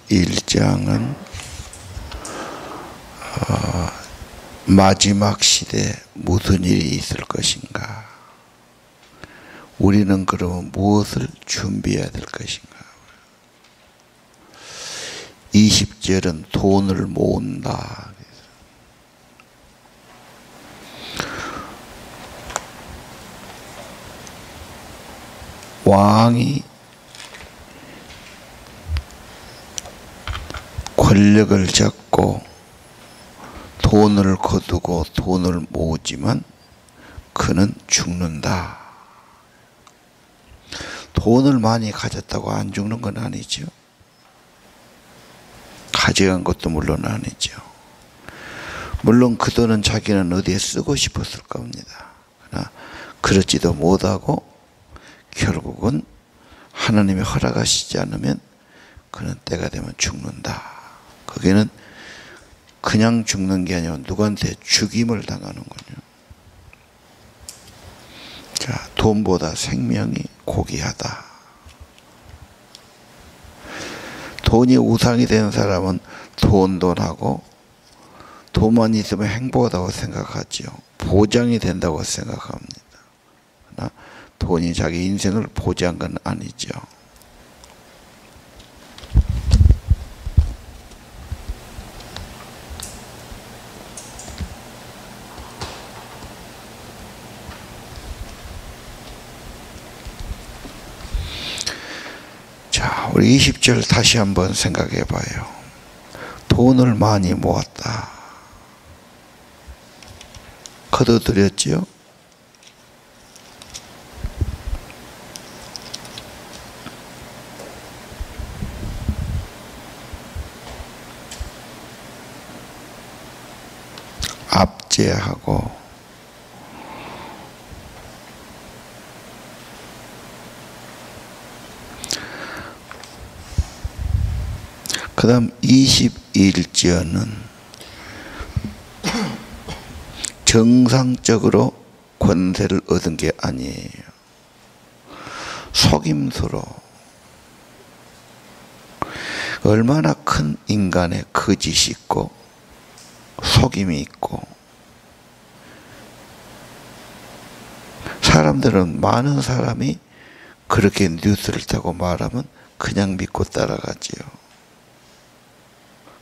21장은 마지막 시대에 무슨 일이 있을 것인가, 우리는 그러면 무엇을 준비해야 될 것인가. 20절은 돈을 모은다. 왕이 권력을 잡고 돈을 거두고 돈을 모으지만 그는 죽는다. 돈을 많이 가졌다고 안 죽는 건 아니죠. 가져간 것도 물론 아니죠. 물론 그 돈은 자기는 어디에 쓰고 싶었을 겁니다. 그러나 그렇지도 못하고 결국은 하나님이 허락하시지 않으면 그는 때가 되면 죽는다. 거기는 그냥 죽는 게 아니고 누구한테 죽임을 당하는군요. 자, 돈보다 생명이 고귀하다. 돈이 우상이 된 사람은 돈하고 돈만 있으면 행복하다고 생각하지요. 보장이 된다고 생각합니다. 그러나 돈이 자기 인생을 보장한 건 아니죠. 자, 우리 20절 다시 한번 생각해 봐요. 돈을 많이 모았다. 거둬들였지요? 압제하고 그 다음 21절은 정상적으로 권세를 얻은 게 아니에요. 속임수로. 얼마나 큰 인간의 거짓이 있고 속임이 있고, 사람들은, 많은 사람이 그렇게 뉴스를 타고 말하면 그냥 믿고 따라가지요.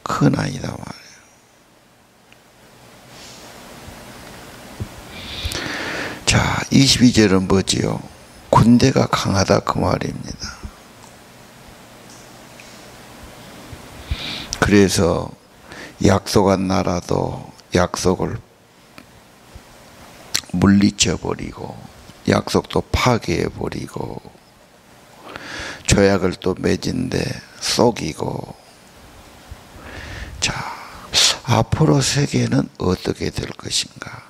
그건 아니다 말이에요. 자, 22절은 뭐지요? 군대가 강하다 그 말입니다. 그래서 약속한 나라도 약속을 물리쳐버리고 약속도 파괴해버리고 조약을 또 맺은데 속이고. 자, 앞으로 세계는 어떻게 될 것인가?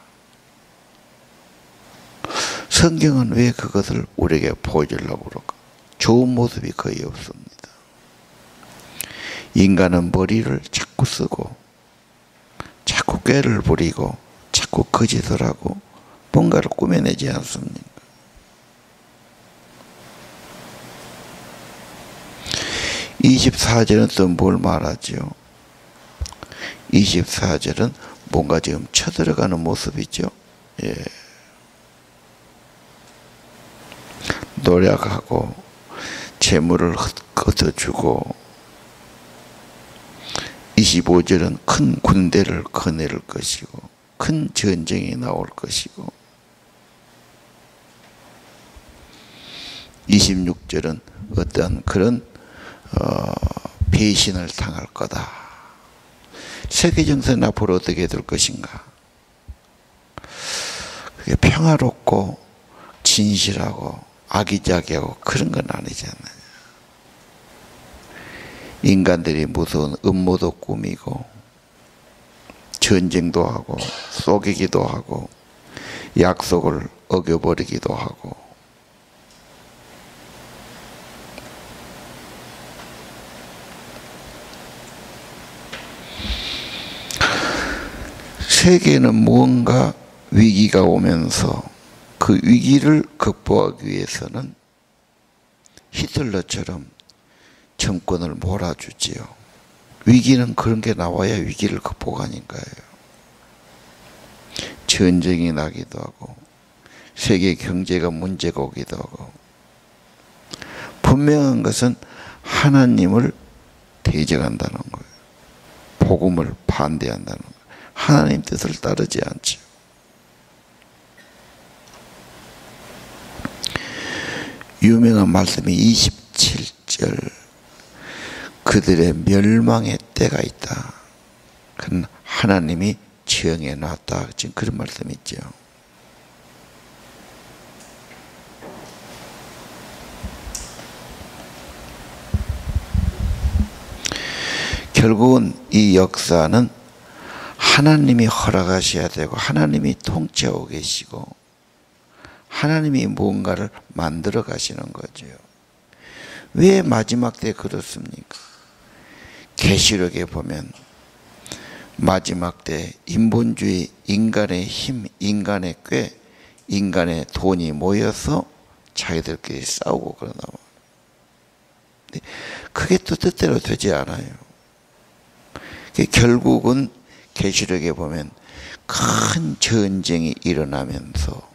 성경은 왜 그것을 우리에게 보여주려고 그럴까? 좋은 모습이 거의 없습니다. 인간은 머리를 자꾸 쓰고 자꾸 꾀를 부리고 자꾸 거짓을 하고 뭔가를 꾸며내지 않습니까? (24절은) 또 뭘 말하죠? 24절은 뭔가 지금 쳐들어가는 모습이죠. 예. 노력하고 재물을 걷어주고, 25절은 큰 군대를 거낼 것이고 큰 전쟁이 나올 것이고, 26절은 어떤 그런 배신을 당할 거다. 세계 정세는 앞으로 어떻게 될 것인가? 그게 평화롭고 진실하고 아기자기하고 그런 건 아니잖아요. 인간들이 무서운 음모도 꾸미고 전쟁도 하고 속이기도 하고 약속을 어겨버리기도 하고. 세계는 무언가 위기가 오면서 그 위기를 극복하기 위해서는 히틀러처럼 정권을 몰아주지요. 위기는 그런 게 나와야 위기를 극복하는 거예요. 전쟁이 나기도 하고 세계 경제가 문제가 오기도 하고. 분명한 것은 하나님을 대적한다는 거예요. 복음을 반대한다는 거예요. 하나님 뜻을 따르지 않죠. 유명한 말씀이 27절, 그들의 멸망의 때가 있다. 그건 하나님이 정해 놨다. 지금 그런 말씀이 있죠. 결국은 이 역사는 하나님이 허락하셔야 되고 하나님이 통치하고 계시고 하나님이 뭔가를 만들어 가시는 거죠. 왜 마지막 때 그렇습니까? 계시록에 보면 마지막 때 인본주의, 인간의 힘, 인간의 꾀, 인간의 돈이 모여서 자기들끼리 싸우고 그러나 그게 또 뜻대로 되지 않아요. 결국은 계시록에 보면 큰 전쟁이 일어나면서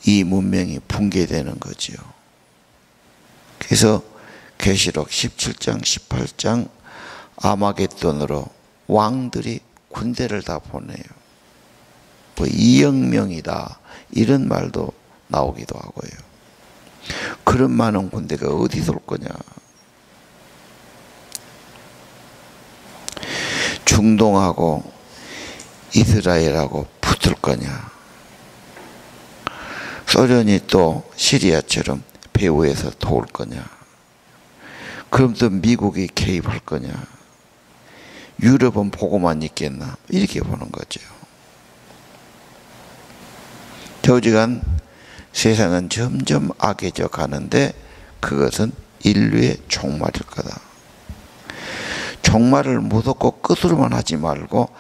이 문명이 붕괴되는 거죠. 그래서 계시록 17장, 18장 아마겟돈으로 왕들이 군대를 다 보내요. 뭐 2억 명이다 이런 말도 나오기도 하고요. 그런 많은 군대가 어디서 올 거냐. 중동하고 이스라엘하고 붙을 거냐. 소련이 또 시리아처럼 배후에서 도울 거냐. 그럼 또 미국이 개입할 거냐. 유럽은 보고만 있겠나. 이렇게 보는 거죠. 조직한 세상은 점점 악해져 가는데 그것은 인류의 종말일 거다. 종말을 무섭고 끝으로만 하지 말고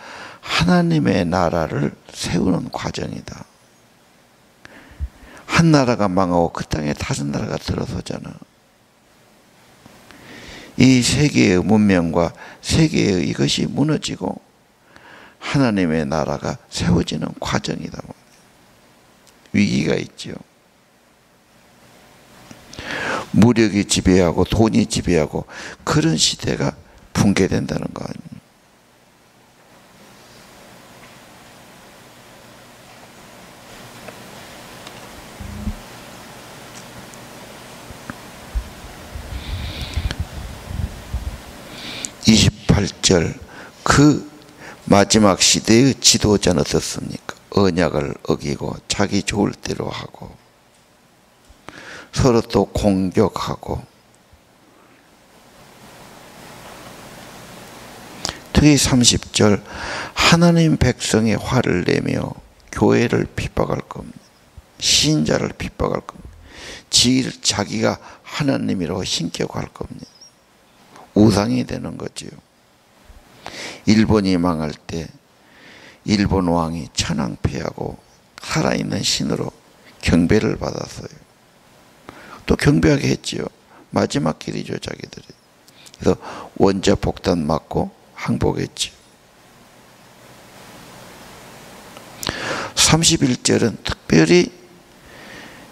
하나님의 나라를 세우는 과정이다. 한 나라가 망하고 그 땅에 다른 나라가 들어서잖아. 이 세계의 문명과 세계의 이것이 무너지고 하나님의 나라가 세워지는 과정이다. 위기가 있죠. 무력이 지배하고 돈이 지배하고 그런 시대가 붕괴된다는 거 아니에요. 그 마지막 시대의 지도자는 어떻습니까? 언약을 어기고 자기 좋을 대로 하고 서로 또 공격하고 특히 30절 하나님 백성의 화를 내며 교회를 핍박할 겁니다. 신자를 핍박할 겁니다. 자기가 하나님이라고 신격할 겁니다. 우상이 되는 거지요. 일본이 망할 때 일본 왕이 천황폐하고 살아있는 신으로 경배를 받았어요. 또 경배하게 했지요. 마지막 길이죠, 자기들이. 그래서 원자 폭탄 맞고 항복했지요. 31절은 특별히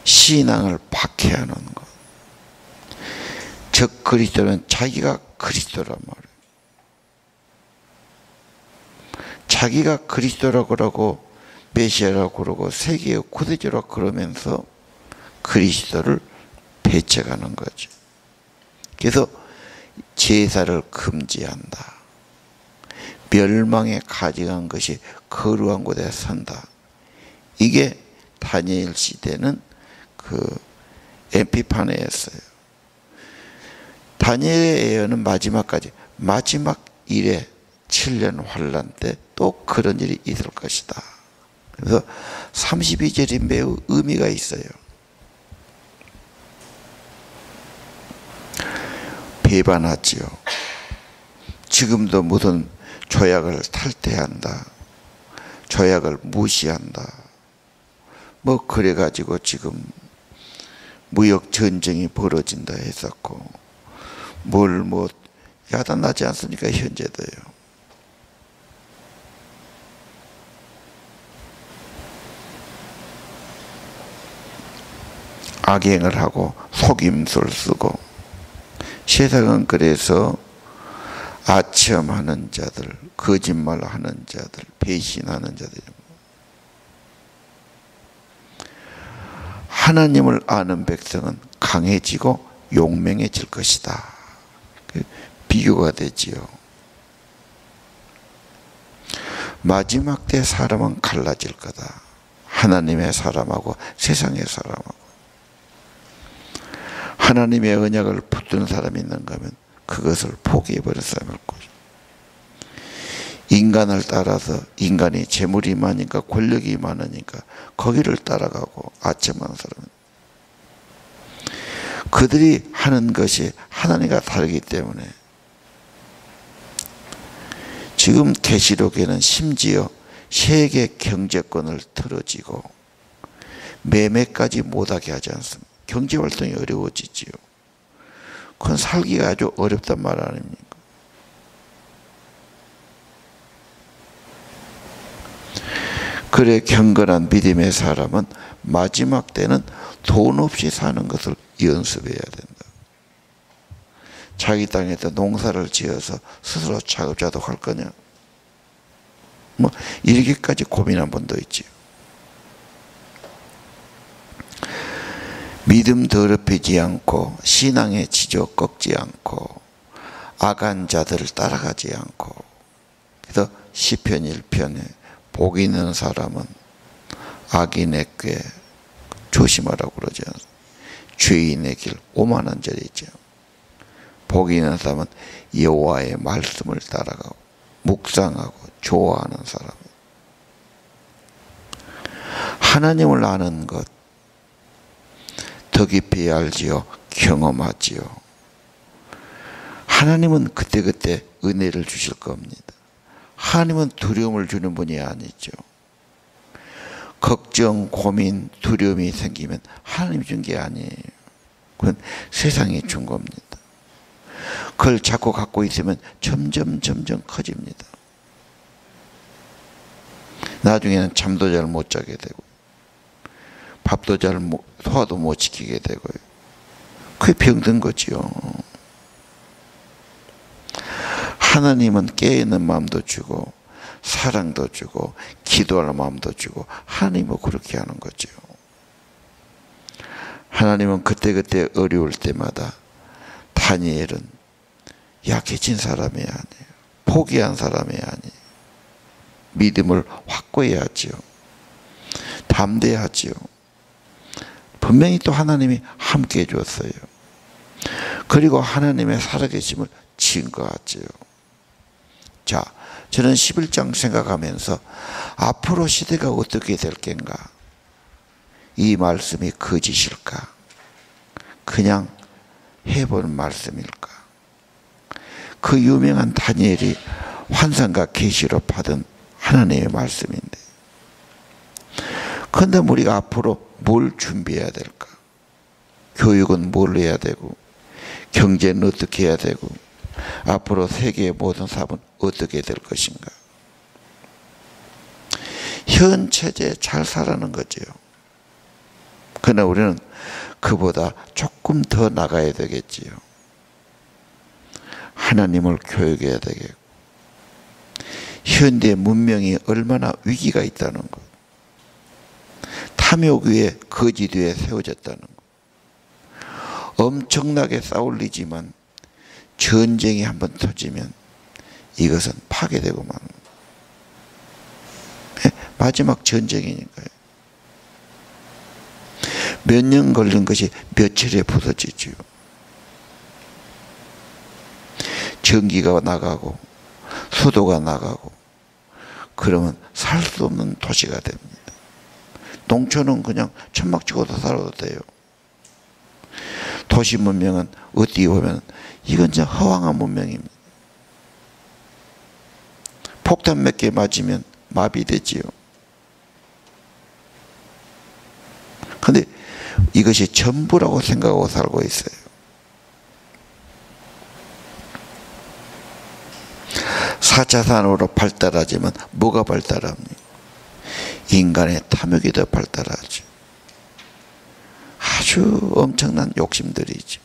신앙을 박해하는 것. 적 그리스도는 자기가 그리스도란 말이에요. 자기가 그리스도라고 그러고 메시아라고 그러고 세계의 구세주라고 그러면서 그리스도를 배척하는 거죠. 그래서 제사를 금지한다. 멸망에 가져간 것이 거룩한 곳에 산다. 이게 다니엘 시대는 그 에피파네였어요. 다니엘의 예언은 마지막까지 마지막 일에 7년 환란 때 또 그런 일이 있을 것이다. 그래서 32절이 매우 의미가 있어요. 배반하지요. 지금도 무슨 조약을 탈퇴한다. 조약을 무시한다. 뭐 그래가지고 지금 무역 전쟁이 벌어진다 했었고 뭘 뭐 야단나지 않습니까? 현재도요. 악행을 하고 속임수를 쓰고, 세상은 그래서 아첨하는 자들, 거짓말하는 자들, 배신하는 자들, 하나님을 아는 백성은 강해지고 용맹해질 것이다. 비교가 되지요. 마지막 때 사람은 갈라질 거다. 하나님의 사람하고 세상의 사람하고. 하나님의 언약을 붙드는 사람이 있는가 하면 그것을 포기해버린 사람일 것이다. 인간을 따라서, 인간이 재물이 많으니까 권력이 많으니까 거기를 따라가고 아첨하는 사람은, 그들이 하는 것이 하나님과 다르기 때문에 지금 계시록에는 심지어 세계 경제권을 틀어지고 매매까지 못하게 하지 않습니다. 경제활동이 어려워지지요. 그건 살기가 아주 어렵단 말 아닙니까? 그래 경건한 믿음의 사람은 마지막 때는 돈 없이 사는 것을 연습해야 된다. 자기 땅에다 농사를 지어서 스스로 자급자족 할 거냐? 뭐 이렇게까지 고민한 분도 있지요. 믿음 더럽히지 않고 신앙의 지적 꺾지 않고 악한 자들을 따라가지 않고, 그래서 시편 1편에 복 있는 사람은 악인의 꾀 조심하라고 그러지 않습니까? 죄인의 길 오만한 자리 있죠. 복 있는 사람은 여호와의 말씀을 따라가고 묵상하고 좋아하는 사람. 하나님을 아는 것 더 깊이 알지요. 경험하지요. 하나님은 그때그때 은혜를 주실 겁니다. 하나님은 두려움을 주는 분이 아니죠. 걱정, 고민, 두려움이 생기면 하나님이 준 게 아니에요. 그건 세상이 준 겁니다. 그걸 자꾸 갖고 있으면 점점 커집니다. 나중에는 잠도 잘 못 자게 되고, 밥도 소화도 못 지키게 되고요. 그게 병든 거지요. 하나님은 깨어있는 마음도 주고 사랑도 주고 기도할 마음도 주고, 하나님은 그렇게 하는 거죠. 하나님은 그때그때 어려울 때마다 다니엘은 약해진 사람이 아니에요. 포기한 사람이 아니에요. 믿음을 확고히 하지요. 담대하지요. 분명히 또 하나님이 함께 해줬어요. 그리고 하나님의 살아계심을 증거하지요. 자, 저는 11장 생각하면서 앞으로 시대가 어떻게 될 겐가? 이 말씀이 거짓일까? 그냥 해본 말씀일까? 그 유명한 다니엘이 환상과 계시로 받은 하나님의 말씀인데, 그런데 우리가 앞으로 뭘 준비해야 될까? 교육은 뭘 해야 되고, 경제는 어떻게 해야 되고, 앞으로 세계의 모든 사업은 어떻게 될 것인가? 현 체제에 잘 살아는 거죠. 그러나 우리는 그보다 조금 더 나가야 되겠지요. 하나님을 교육해야 되겠고, 현대 문명이 얼마나 위기가 있다는 것, 탐욕 위에 거짓 위에 세워졌다는 것, 엄청나게 싸울리지만 전쟁이 한번 터지면 이것은 파괴되고 마는 거예요. 마지막 전쟁이니까요. 몇 년 걸린 것이 며칠에 부서지지요. 전기가 나가고 수도가 나가고 그러면 살 수 없는 도시가 됩니다. 농촌은 그냥 천막 치고도 살아도 돼요. 도시 문명은 어떻게 보면 이건 진짜 허황한 문명입니다. 폭탄 몇 개 맞으면 마비되지요. 근데 이것이 전부라고 생각하고 살고 있어요. 4차 산업으로 발달하지만 뭐가 발달합니까? 인간의 탐욕이 더 발달하죠. 아주 엄청난 욕심들이죠.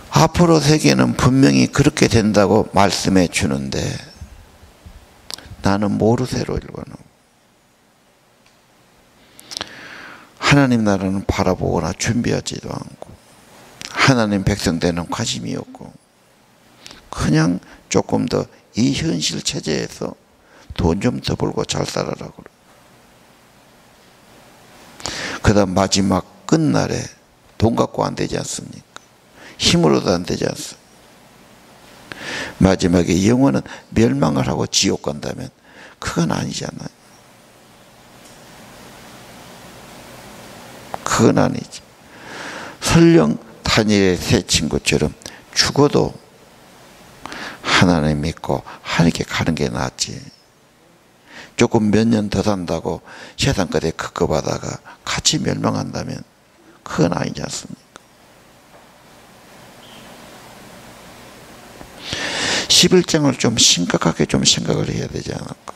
앞으로 세계는 분명히 그렇게 된다고 말씀해 주는데 나는 모르쇠로 읽어놓고 하나님 나라는 바라보거나 준비하지도 않고 하나님 백성 되는 관심이 없고 그냥 조금 더 이 현실 체제에서 돈 좀 더 벌고 잘 살아라고 그래. 그 다음 마지막 끝날에 돈 갖고 안 되지 않습니까? 힘으로도 안 되지 않습니까? 마지막에 영혼은 멸망을 하고 지옥 간다면 그건 아니잖아요. 그건 아니지. 설령 다니엘의 세 친구처럼 죽어도 하나님 믿고 하나님께 가는 게 낫지. 조금 몇 년 더 산다고 세상 끝에 급급하다가 같이 멸망한다면 그건 아니지 않습니까? 11장을 좀 심각하게 좀 생각을 해야 되지 않을까.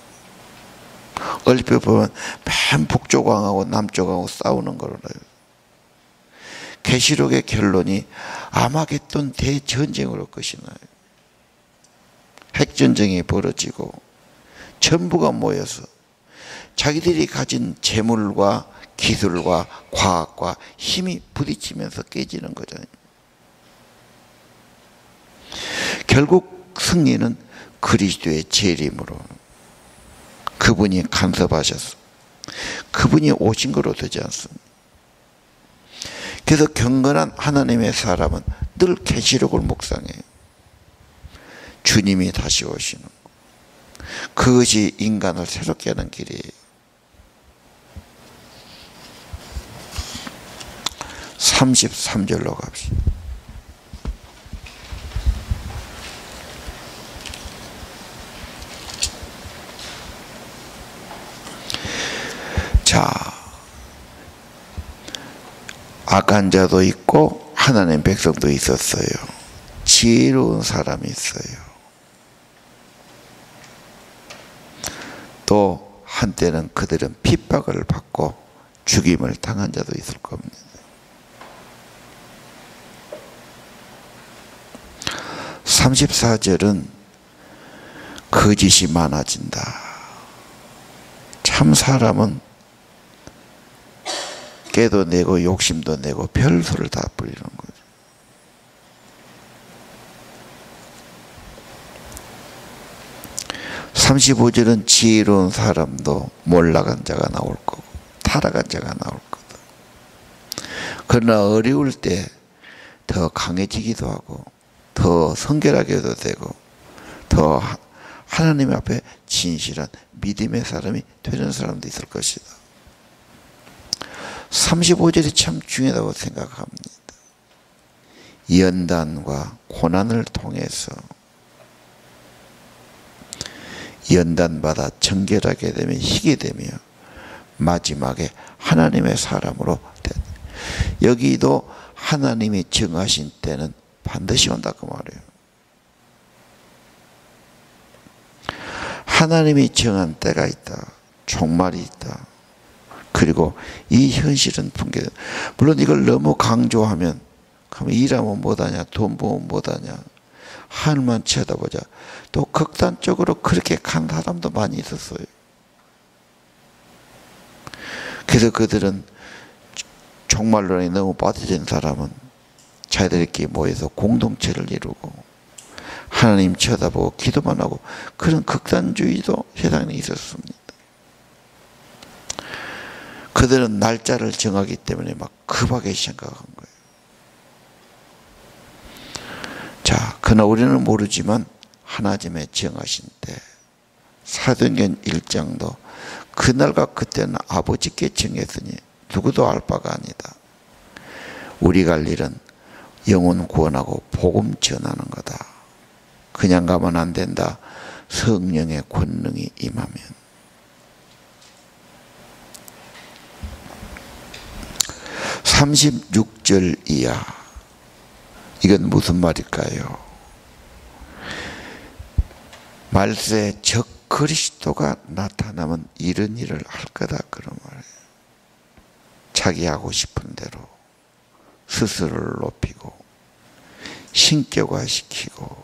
얼핏 보면 맨 북조강하고 남조강하고 싸우는 거를 계시록의 결론이 아마겟돈 대전쟁으로 끝이 나요. 핵전쟁이 벌어지고 전부가 모여서 자기들이 가진 재물과 기술과 과학과 힘이 부딪히면서 깨지는 거잖아요. 결국 승리는 그리스도의 재림으로 그분이 간섭하셔서 그분이 오신 거로 되지 않습니다. 그래서 경건한 하나님의 사람은 늘 계시록을 묵상해요. 주님이 다시 오시는 것. 그것이 인간을 새롭게 하는 길이에요. 33절로 갑시다. 자, 악한 자도 있고 하나님 백성도 있었어요. 지혜로운 사람이 있어요. 또 한때는 그들은 핍박을 받고 죽임을 당한 자도 있을 겁니다. (34절은) 거짓이 많아진다. 참 사람은 깨도 내고 욕심도 내고 별소를 다 부리는 거죠. (35절은) 지혜로운 사람도 몰락한 자가 나올 거고 타락한 자가 나올 거다. 그러나 어려울 때 더 강해지기도 하고 더 성결하게도 되고 더 하나님 앞에 진실한 믿음의 사람이 되는 사람도 있을 것이다. 35절이 참 중요하다고 생각합니다. 연단과 고난을 통해서 연단받아 정결하게 되면 희게 되며 마지막에 하나님의 사람으로 된다. 여기도 하나님이 정하신 때는 반드시 온다 그 말이에요. 하나님이 정한 때가 있다. 종말이 있다. 그리고 이 현실은 붕괴. 물론 이걸 너무 강조하면 그러면 일하면 못하냐, 돈 벌면 못하냐, 하늘만 쳐다보자. 또 극단적으로 그렇게 간 사람도 많이 있었어요. 그래서 그들은 종말론에 너무 빠져진 사람은 자기들끼리 모여서 공동체를 이루고 하나님 쳐다보고 기도만 하고 그런 극단주의도 세상에 있었습니다. 그들은 날짜를 정하기 때문에 막 급하게 생각한 거예요. 자, 그러나 우리는 모르지만 하나님의 정하신 때 사도행전 1장도 그날과 그때는 아버지께 정했으니 누구도 알 바가 아니다. 우리가 할 일은 영혼 구원하고 복음 전하는 거다. 그냥 가면 안 된다. 성령의 권능이 임하면. 36절 이하 이건 무슨 말일까요? 말세에 적 그리스도가 나타나면 이런 일을 할 거다, 그런 말이에요. 자기 하고 싶은 대로 스스로를 높이고 신격화시키고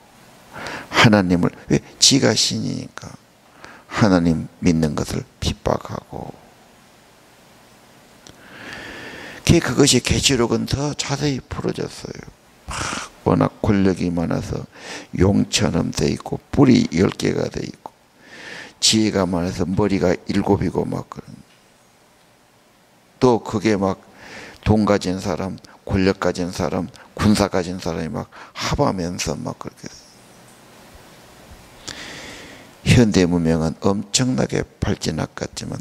하나님을, 왜? 지가 신이니까 하나님 믿는 것을 핍박하고. 그것이 계시록은 더 자세히 풀어졌어요. 워낙 권력이 많아서 용처럼 돼 있고 뿔이 10개가 돼 있고 지혜가 많아서 머리가 7이고 막 그런. 또 그게 막 돈 가진 사람, 권력 가진 사람, 군사 가진 사람이 막 합하면서 막 그렇게. 현대 문명은 엄청나게 발전했겠지만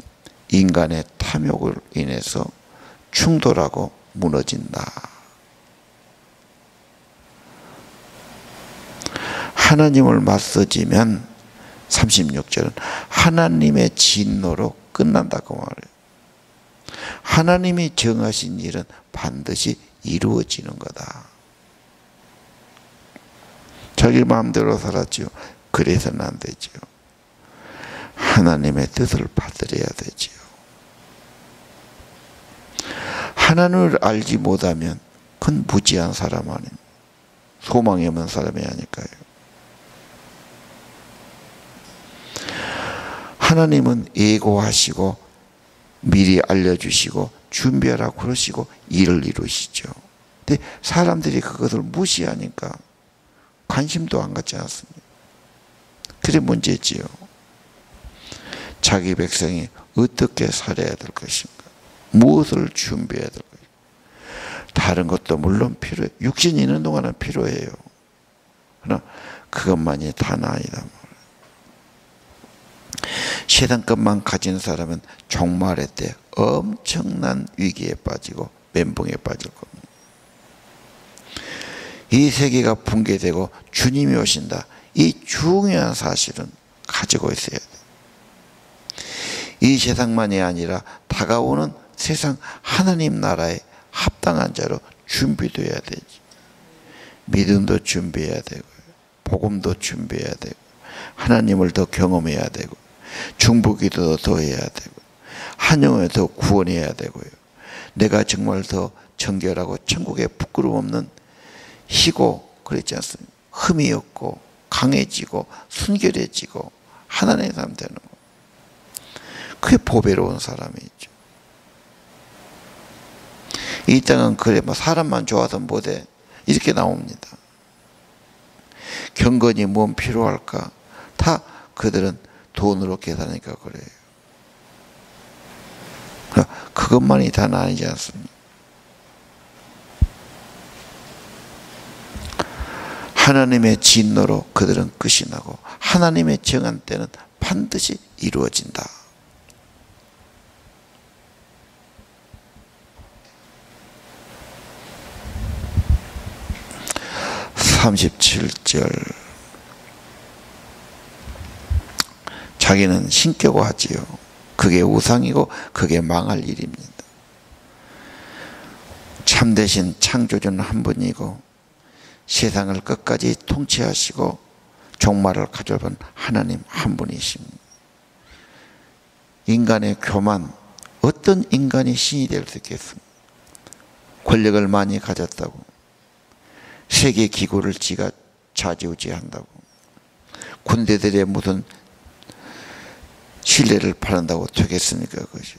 인간의 탐욕을 인해서 충돌하고 무너진다. 하나님을 맞서지면 36절은 하나님의 진노로 끝난다고 말해요. 하나님이 정하신 일은 반드시 이루어지는 거다. 자기 마음대로 살았지요. 그래서는 안 되지요. 하나님의 뜻을 받들어야 되지요. 하나님을 알지 못하면 그건 무지한 사람 아닙니까? 소망이 없는 사람이 아닐까요? 하나님은 예고하시고 미리 알려주시고 준비하라고 그러시고 일을 이루시죠. 근데 사람들이 그것을 무시하니까 관심도 안 갖지 않습니다. 그게 문제지요. 자기 백성이 어떻게 살아야 될 것인가, 무엇을 준비해야 될 것인가. 다른 것도 물론 필요해요. 육신이 있는 동안은 필요해요. 그러나 그것만이 다는 아니다. 세상 것만 가진 사람은 종말의 때 엄청난 위기에 빠지고 멘붕에 빠질 겁니다. 이 세계가 붕괴되고 주님이 오신다. 이 중요한 사실은 가지고 있어야 돼요. 이 세상만이 아니라 다가오는 세상 하나님 나라에 합당한 자로 준비돼야 되지. 믿음도 준비해야 되고 복음도 준비해야 되고 하나님을 더 경험해야 되고 중보기도도 더 해야 되고 한영을 더 구원해야 되고요. 내가 정말 더 정결하고 천국에 부끄러움 없는 희고 그랬지 않습니까? 흠이 없고 강해지고 순결해지고 하나님의 사람 되는 거. 그게 보배로운 사람이죠. 이 땅은 그래 뭐 사람만 좋아서 못해 이렇게 나옵니다. 경건이 뭔 필요할까? 다 그들은 돈으로 계산하니까 그래요. 그것만이 다는 아니지 않습니까? 하나님의 진노로 그들은 끝이 나고 하나님의 정한 때는 반드시 이루어진다. (37절) 자기는 신격화하지요. 그게 우상이고 그게 망할 일입니다. 참되신 창조주는 한 분이고 세상을 끝까지 통치하시고 종말을 가져본 하나님 한 분이십니다. 인간의 교만, 어떤 인간이 신이 될 수 있겠습니까? 권력을 많이 가졌다고 세계 기구를 지가 좌지우지한다고 군대들의 무슨 신뢰를 바란다고 되겠습니까? 그것이.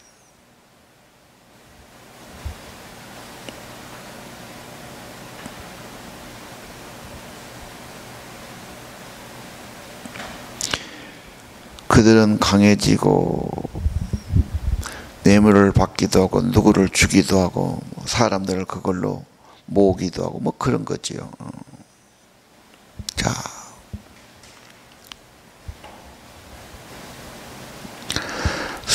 그들은 강해지고 뇌물을 받기도 하고 누구를 주기도 하고 사람들을 그걸로 모으기도 하고 뭐 그런 거지요. 자,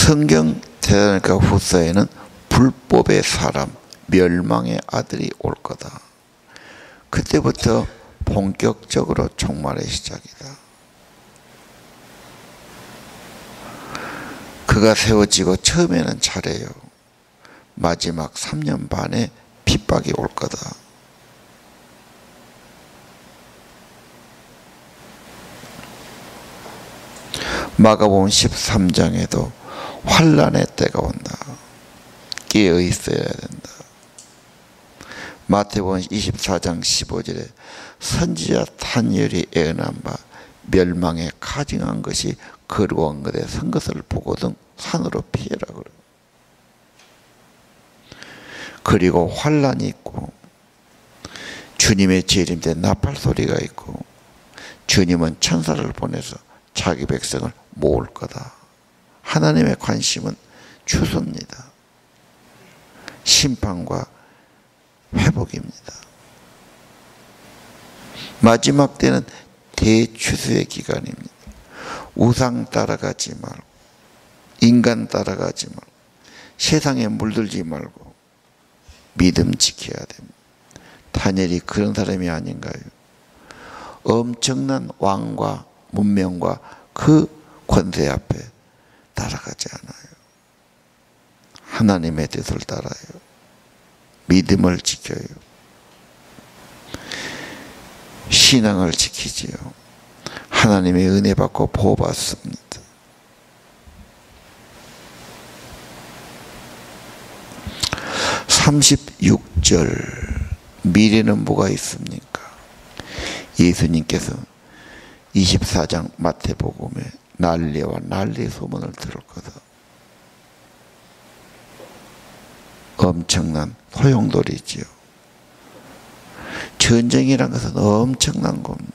성경 데살로니가 후서에는 불법의 사람, 멸망의 아들이 올 거다. 그때부터 본격적으로 종말의 시작이다. 그가 세워지고 처음에는 잘해요. 마지막 3년 반에 핍박이 올 거다. 마가복음 13장에도 환난의 때가 온다. 깨어 있어야 된다. 마태복음 24장 15절에 선지자 다니엘이 예언한 바 멸망에 가증한 것이 거룩한 것에 선 것을 보거든 산으로 피해라 그래요. 그리고 환난이 있고 주님의 재림 때 나팔 소리가 있고 주님은 천사를 보내서 자기 백성을 모을 거다. 하나님의 관심은 추수입니다. 심판과 회복입니다. 마지막 때는 대추수의 기간입니다. 우상 따라가지 말고 인간 따라가지 말고 세상에 물들지 말고 믿음 지켜야 됩니다. 다니엘이 그런 사람이 아닌가요? 엄청난 왕과 문명과 그 권세 앞에 따라가지 않아요. 하나님의 뜻을 따라요. 믿음을 지켜요. 신앙을 지키지요. 하나님의 은혜 받고 보호 받습니다. (36절) 미래는 뭐가 있습니까? 예수님께서 24장 마태복음에 난리와 난리 소문을 들을 거다. 엄청난 소용돌이지요. 전쟁이란 것은 엄청난 겁니다.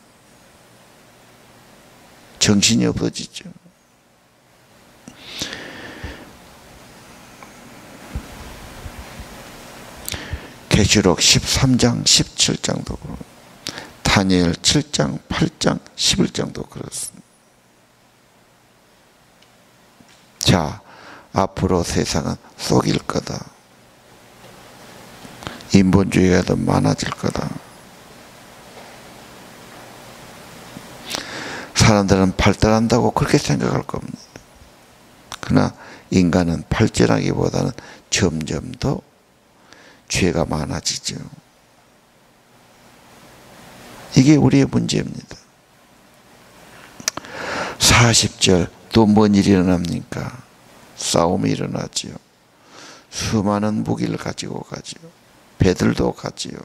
정신이 없어지죠. 계시록 13장 17장도 그렇고 다니엘 7장 8장 11장도 그렇습니다. 자, 앞으로 세상은 속일 거다. 인본주의가 더 많아질 거다. 사람들은 발달한다고 그렇게 생각할 겁니다. 그러나 인간은 발전하기보다는 점점 더 죄가 많아지죠. 이게 우리의 문제입니다. 40절 또 뭔 일이 일어납니까? 싸움이 일어나지요. 수많은 무기를 가지고 가지요. 배들도 가지요.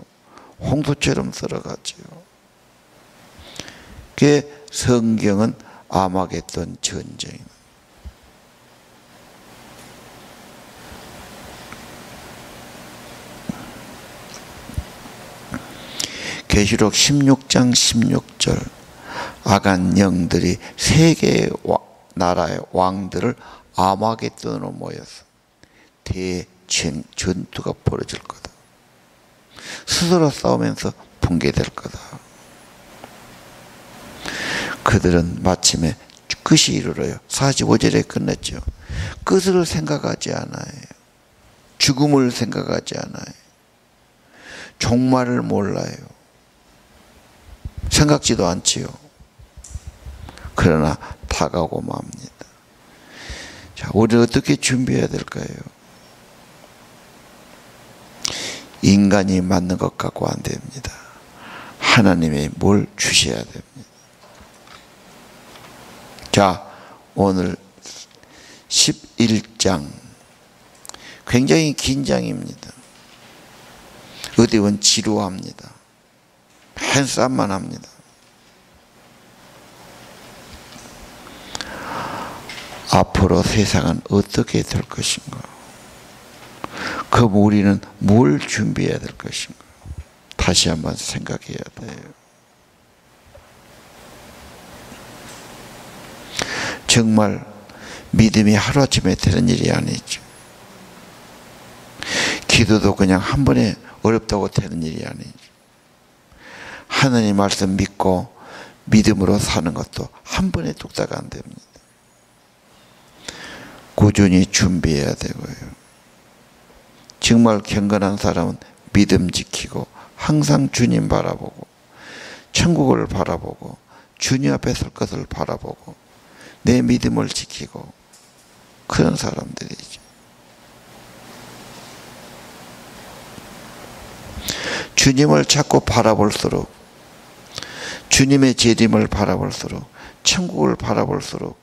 홍수처럼 썰어가지요. 그게 성경은 아마겟돈 전쟁. 계시록 16장 16절 악한 영들이 세 개의 나라의 왕들을 아마겟돈으로 모여서 대전투가 벌어질 거다. 스스로 싸우면서 붕괴될 거다. 그들은 마침에 끝이 이르러요. 45절에 끝냈죠. 끝을 생각하지 않아요. 죽음을 생각하지 않아요. 종말을 몰라요. 생각지도 않지요. 그러나 다가오고 맙니다. 자, 우리는 어떻게 준비해야 될까요? 인간이 맞는 것 갖고 안 됩니다. 하나님이 뭘 주셔야 됩니다. 자, 오늘 11장 굉장히 긴 장입니다. 어디 보면 지루합니다. 맨 싸움만 합니다. 앞으로 세상은 어떻게 될 것인가? 그럼 우리는 뭘 준비해야 될 것인가? 다시 한번 생각해야 돼요. 정말 믿음이 하루아침에 되는 일이 아니죠. 기도도 그냥 한 번에 어렵다고 되는 일이 아니죠. 하나님 말씀 믿고 믿음으로 사는 것도 한 번에 뚝딱 안 됩니다. 꾸준히 준비해야 되고요. 정말 경건한 사람은 믿음 지키고 항상 주님 바라보고 천국을 바라보고 주님 앞에 설 것을 바라보고 내 믿음을 지키고 그런 사람들이죠. 주님을 자꾸 바라볼수록 주님의 재림을 바라볼수록 천국을 바라볼수록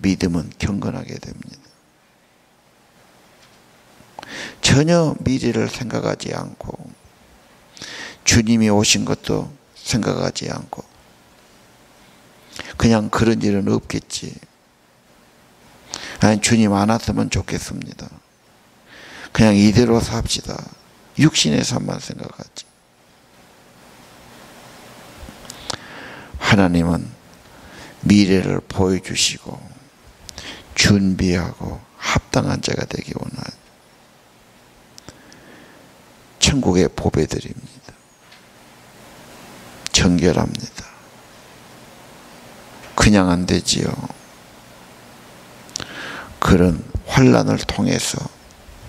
믿음은 경건하게 됩니다. 전혀 미래를 생각하지 않고 주님이 오신 것도 생각하지 않고 그냥 그런 일은 없겠지. 아니 주님 안 왔으면 좋겠습니다. 그냥 이대로 삽시다. 육신의 삶만 생각하지. 하나님은 미래를 보여주시고 준비하고 합당한 자가 되기 원하는 천국의 보배들입니다. 정결합니다. 그냥 안 되지요. 그런 환난을 통해서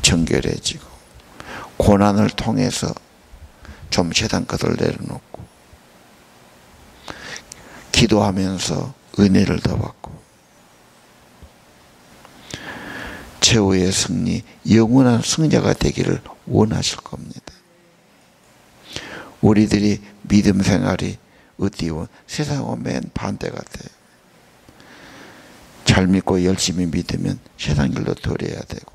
정결해지고 고난을 통해서 좀 세상 것을 내려놓고 기도하면서 은혜를 더 받고 최후의 승리, 영원한 승자가 되기를 원하실 겁니다. 우리들이 믿음 생활이 어디요? 세상은 맨 반대 같아요. 잘 믿고 열심히 믿으면 세상 일도 덜 해야 되고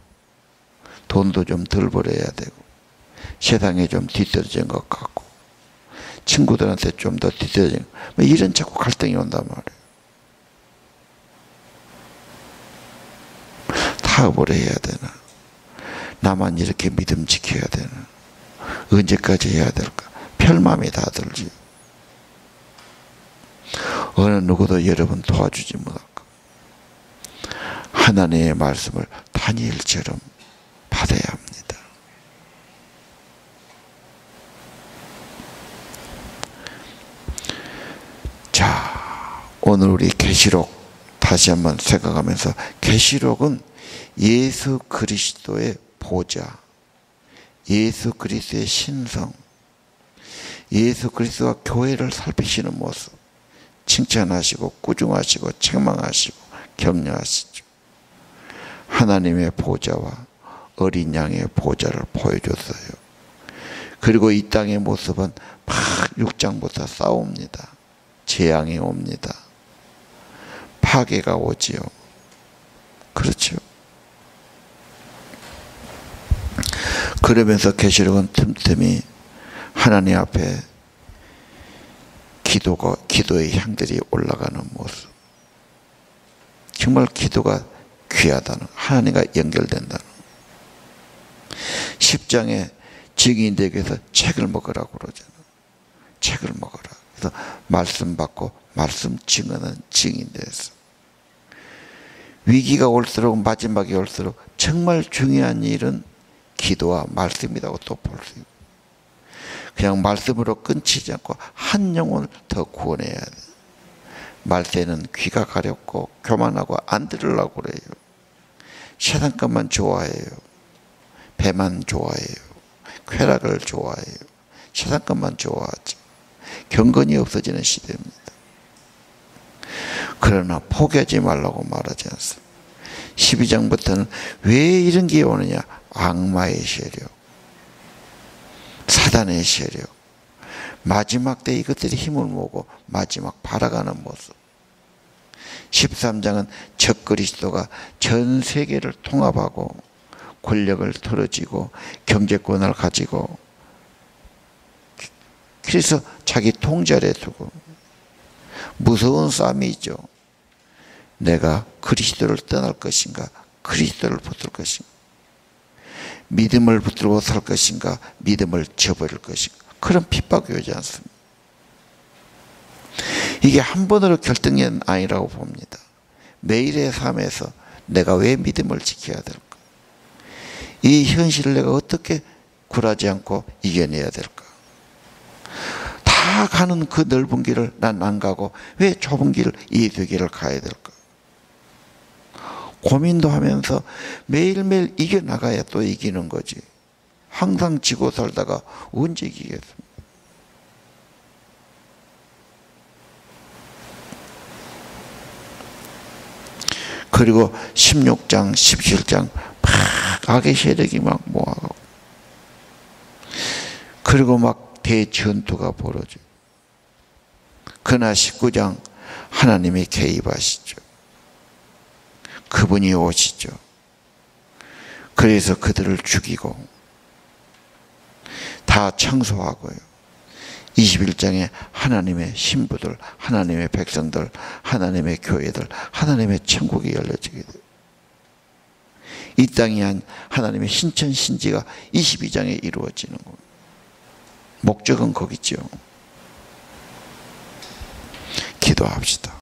돈도 좀 덜 벌어야 되고 세상에 좀 뒤떨어진 것 같고 친구들한테 좀 더 뒤떨어진 뭐 이런 자꾸 갈등이 온단 말이에요. 타협을 해야 되나? 나만 이렇게 믿음 지켜야 되나? 언제까지 해야 될까? 별마음이 다 들지. 어느 누구도 여러분 도와주지 못할까? 하나님의 말씀을 다니엘처럼 받아야 합니다. 자, 오늘 우리 계시록 다시 한번 생각하면서 계시록은 예수 그리스도의 보좌, 예수 그리스도의 신성, 예수 그리스도가 교회를 살피시는 모습, 칭찬하시고 꾸중하시고 책망하시고 격려하시죠. 하나님의 보좌와 어린 양의 보좌를 보여줬어요. 그리고 이 땅의 모습은 막 6장부터 싸웁니다. 재앙이 옵니다. 파괴가 오지요. 그렇죠. 그러면서 계시록은 틈틈이 하나님 앞에 기도의 향들이 올라가는 모습. 정말 기도가 귀하다는, 하나님과 연결된다는. 10장에 증인 되기 위해서 책을 먹으라고 그러잖아요. 책을 먹어라. 그래서 말씀 받고 말씀 증언은 증인 돼서. 위기가 올수록 마지막이 올수록 정말 중요한 일은 기도와 말씀이라고 또 볼 수 있고 그냥 말씀으로 끊치지 않고 한 영혼을 더 구원해야 돼. 말세는 귀가 가렵고 교만하고 안 들으려고 그래요. 세상 것만 좋아해요. 배만 좋아해요. 쾌락을 좋아해요. 세상 것만 좋아하죠. 경건이 없어지는 시대입니다. 그러나 포기하지 말라고 말하지 않습니다. 12장부터는 왜 이런 게 오느냐? 악마의 세력, 사단의 세력, 마지막 때 이것들이 힘을 모으고 마지막 바라가는 모습. 13장은 적그리스도가 전 세계를 통합하고 권력을 틀어쥐고 경제권을 가지고 그래서 자기 통제를 두고 무서운 싸움이 있죠. 내가 그리스도를 떠날 것인가, 그리스도를 붙들 것인가, 믿음을 붙들고 살 것인가, 믿음을 저버릴 것인가. 그런 핍박이 오지 않습니다. 이게 한 번으로 결정된 아니라고 봅니다. 매일의 삶에서 내가 왜 믿음을 지켜야 될까? 이 현실을 내가 어떻게 굴하지 않고 이겨내야 될까? 다 가는 그 넓은 길을 난 안 가고 왜 좁은 길, 예수의 길을 가야 될까? 고민도 하면서 매일매일 이겨나가야 또 이기는 거지. 항상 지고 살다가 언제 이기겠습니까? 그리고 16장, 17장 막 악의 세력이 막 모아가고 그리고 막 대전투가 벌어져요. 그러나 19장 하나님이 개입하시죠. 그분이 오시죠. 그래서 그들을 죽이고 다 청소하고요. 21장에 하나님의 신부들, 하나님의 백성들, 하나님의 교회들, 하나님의 천국이 열려지게 돼요. 이 땅이 한 하나님의 신천신지가 22장에 이루어지는 겁니다. 목적은 거기죠. 기도합시다.